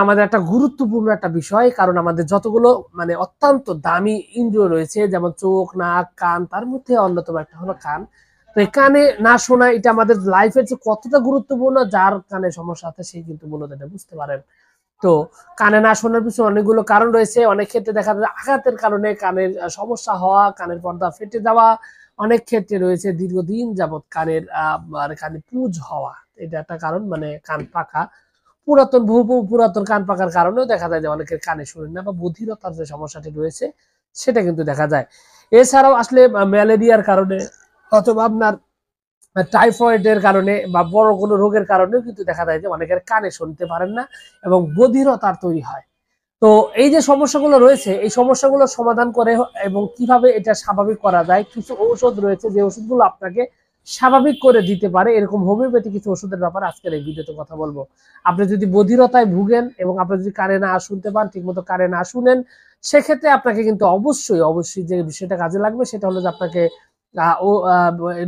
আমাদের একটা গুরুত্বপূর্ণ একটা বিষয়, কারণ আমাদের যতগুলো মানে অত্যন্ত দামি ইন্দ্রিয় রয়েছে, যেমন চোখ, নাক, কান, তার মধ্যে অন্যতম একটা হলো কান। তো এই কানে না শোনা এটা আমাদের লাইফের যে কতটা গুরুত্বপূর্ণ, যার কানে সমস্যা আছে সেই কিন্তু মূলত এটা বুঝতে পারেন। তো কানে না শোনার পিছনে অনেকগুলো কারণ রয়েছে। অনেক ক্ষেত্রে দেখা যায় আঘাতের কারণে কানের সমস্যা হওয়া, কানের পর্দা ফেটে যাওয়া। অনেক ক্ষেত্রে রয়েছে দীর্ঘদিন যাবৎ কানের মানে কানে পুঁজ হওয়া, এটা একটা কারণ, মানে কান পাকা। পুরাতন কান পাকার কারণেও দেখা যায় যে অনেকের কানে শোনে না, বা বধিরতার যে সমস্যাটি রয়েছে সেটা কিন্তু দেখা যায়। এছাড়াও আসলে ম্যালেরিয়ার কারণে, অথবা আপনার টাইফয়েডের কারণে, বা বড় কোনো রোগের কারণেও কিন্তু দেখা যায় যে অনেকের কানে শুনতে পারেন না এবং বধিরতার তৈরি হয়। তো এই যে সমস্যাগুলো রয়েছে, এই সমস্যাগুলো সমাধান করে এবং কিভাবে এটা স্বাভাবিক করা যায়, কিছু ঔষধ রয়েছে যে ওষুধগুলো আপনাকে স্বাভাবিক করে দিতে পারে। এরকম হোমিওপ্যাথি কিছু ওষুধের ব্যাপারে আজকের এই ভিডিওতে কথা বলবো। আপনি যদি বধিরতায় ভুগেন এবং আপনি যদি কানে না শুনতে পান, ঠিকমতো কানে না শুনেন, সেক্ষেত্রে আপনাকে কিন্তু অবশ্যই যে বিষয়টা কাজে লাগবে সেটা হলো যে আপনাকে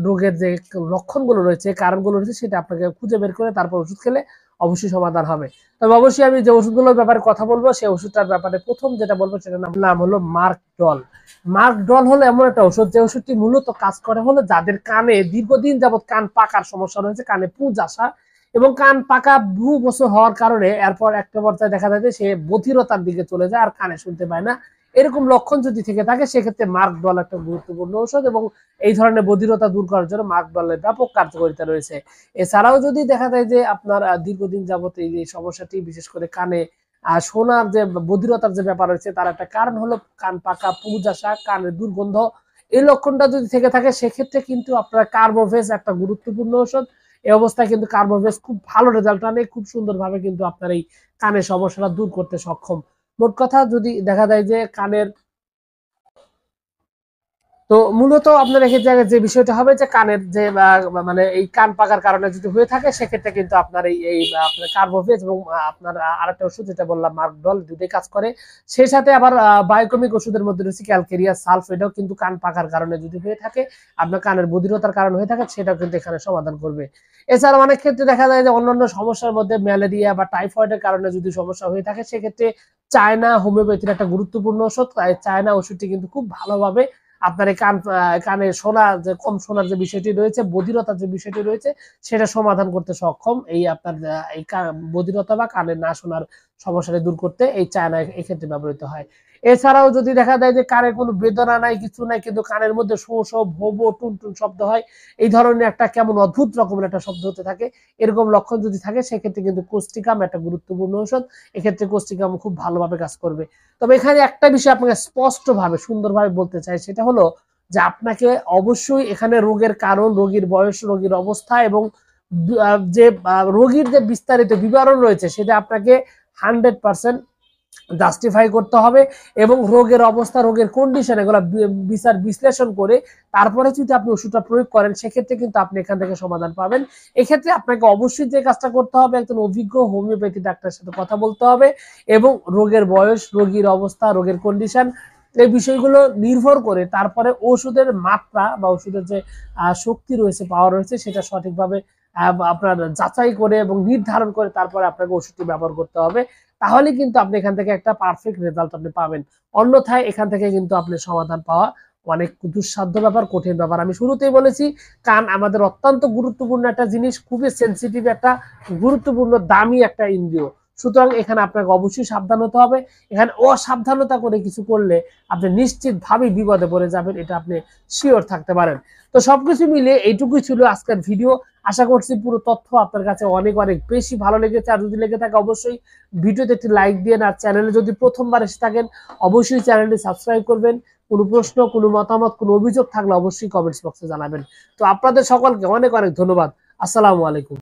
রোগের যে লক্ষণগুলো রয়েছে, কারণগুলো রয়েছে, সেটা আপনাকে খুঁজে বের করে তারপর ওষুধ খেলে অবশ্যই সমাধান হবে। তবে অবশ্যই আমি যে ওষুধগুলোর ব্যাপারে কথা বলবো, সেই ওষুধটার ব্যাপারে প্রথম যেটা বলবো সেটার নাম হলো মার্কডল। মার্কডল হলো এমন একটা ওষুধ, যে ওষুধটি মূলত কাজ করে হলো যাদের কানে দীর্ঘদিন যাবৎ কান পাকার সমস্যা রয়েছে, কানে পুঁজ আসা এবং কান পাকা বহু বছর হওয়ার কারণে এরপর একটা পর্যায়ে দেখা যায় যে সে বধিরতার দিকে চলে যায় আর কানে শুনতে পায় না। এরকম লক্ষণ যদি থেকে থাকে, সেক্ষেত্রে মার্কডল একটা গুরুত্বপূর্ণ ঔষধ, এবং এই ধরনের বধিরতা দূর করার জন্য মার্কডলের ব্যাপক কার্যকারিতা রয়েছে। এছাড়াও যদি দেখা যায় যে আপনার দীর্ঘদিন যাবত এই সমস্যাটি, বিশেষ করে কানে শোনার যে বধিরতার যে ব্যাপার রয়েছে, তার একটা কারণ হলো কান পাকা, পুঁজ আসা, কানের দুর্গন্ধ। এই লক্ষণটা যদি থেকে থাকে, সেক্ষেত্রে কিন্তু আপনার কার্বোভেজ একটা গুরুত্বপূর্ণ ঔষধ। এই অবস্থায় কিন্তু কার্বোভেজ খুব ভালো রেজাল্ট আনে, খুব সুন্দরভাবে কিন্তু আপনার এই কানের সমস্যাটা দূর করতে সক্ষম। মোট কথা, যদি দেখা যায় যে কানের, তো মূলত আপনার এক্ষেত্রে যে বিষয়টা হবে যে কানের যে মানে এই কান পাকার কারণে যদি হয়ে থাকে, সেক্ষেত্রে কিন্তু আপনার এই আপনার কার্বোভেজ এবং আপনার আরেকটা ওষুধ যেটা বললাম মার্কডল, দুটোই কাজ করে। সেই সাথে আবার বায়োকেমিক ওষুধের মধ্যে রয়েছে ক্যালকেরিয়া সালফ, এটাও কিন্তু কান পাকার কারণে যদি হয়ে থাকে, আপনার কানের বধিরতার কারণে হয়ে থাকে, সেটাও কিন্তু এখানে সমাধান করবে। এছাড়া অনেক ক্ষেত্রে দেখা যায় যে অন্যান্য সমস্যার মধ্যে ম্যালেরিয়া বা টাইফয়েডের কারণে যদি সমস্যা হয়ে থাকে, সেক্ষেত্রে চায়না হোমিওপ্যাথির একটা গুরুত্বপূর্ণ ওষুধ। চায়না ওষুধটি কিন্তু খুব ভালোভাবে আপনার এই কানে শোনা, যে কম শোনার যে বিষয়টি রয়েছে, বধিরতার যে বিষয়টি রয়েছে, সেটা সমাধান করতে সক্ষম। এই আপনার এই বধিরতা বা কানে না শোনার সমস্যাটা দূর করতে এই চায়না এক্ষেত্রে ব্যবহৃত হয়। এছাড়াও যদি দেখা যায় যে কানে কোনো বেদনা নাই, কিছু নাই, কিন্তু কানের মধ্যে শো শো ভো ভো টুন টুন শব্দ হয়, এই ধরনের একটা কেমন অদ্ভুত রকমের একটা শব্দ হতে থাকে, এরকম লক্ষণ যদি থাকে, সেক্ষেত্রে কিন্তু কোস্টিকাম একটা গুরুত্বপূর্ণ ঔষধ। এক্ষেত্রে কোস্টিকাম খুব ভালোভাবে কাজ করবে। তবে এখানে একটা বিষয় আপনাকে স্পষ্টভাবে সুন্দরভাবে বলতে চাই, সেটা হলো যে আপনাকে অবশ্যই এখানে রোগের কারণ, রোগীর বয়স, রোগীর অবস্থা এবং যে রোগীর যে বিস্তারিত বিবরণ রয়েছে, সেটা আপনাকে 100% জাস্টিফাই করতে হবে, এবং রোগের অবস্থা, রোগের কন্ডিশন, এগুলো বিচার বিশ্লেষণ করে তারপরে যদি আপনি ওষুধটা প্রয়োগ করেন, সেক্ষেত্রে কিন্তু আপনি এখান থেকে সমাধান পাবেন। এক্ষেত্রে আপনাকে অবশ্যই যে কাজটা করতে হবে, একজন অভিজ্ঞ হোমিওপ্যাথি ডাক্তারের সাথে কথা বলতে হবে, এবং রোগের বয়স, রোগীর অবস্থা, রোগের কন্ডিশন, এই বিষয়গুলো নির্ভর করে তারপরে ওষুধের মাত্রা বা ওষুধের যে শক্তি রয়েছে, পাওয়ার রয়েছে, সেটা সঠিকভাবে আপনার যাচাই করে এবং নির্ধারণ করে তারপরে আপনাকে ওষুধটি ব্যবহার করতে হবে। তাহলে কিন্তু আপনি এখান থেকে একটা পারফেক্ট রেজাল্ট আপনি পাবেন। অন্যথায় এখান থেকে কিন্তু আপনি সমাধান পাওয়া অনেক দুঃসাধ্য ব্যাপার, কঠিন ব্যাপার। আমি শুরুতেই বলেছি, কান আমাদের অত্যন্ত গুরুত্বপূর্ণ একটা জিনিস, খুবই সেন্সিটিভ একটা গুরুত্বপূর্ণ দামি একটা ইন্দ্রিয়। সুতরাং এখানে আপনাকে অবশ্যই সাবধান হতে হবে। এখানে অসাবধানতা করে কিছু করলে আপনি নিশ্চিতভাবেই বিপদে পড়ে যাবেন, এটা আপনি শিওর থাকতে পারেন। তো সবকিছু মিলে এইটুকুই ছিল আজকের ভিডিও। আশা করছি পুরো তথ্য আপনার কাছে অনেক অনেক বেশি ভালো লেগেছে। আর যদি লেগে থাকে, অবশ্যই ভিডিওতে একটি লাইক দিয়ে, আর চ্যানেলে যদি প্রথমবার এসে থাকেন, অবশ্যই চ্যানেলটি সাবস্ক্রাইব করবেন। কোনো প্রশ্ন, কোনো মতামত, কোনো অভিযোগ থাকলে অবশ্যই কমেন্টস বক্সে জানাবেন। তো আপনাদের সকলকে অনেক অনেক ধন্যবাদ। আসসালামু আলাইকুম।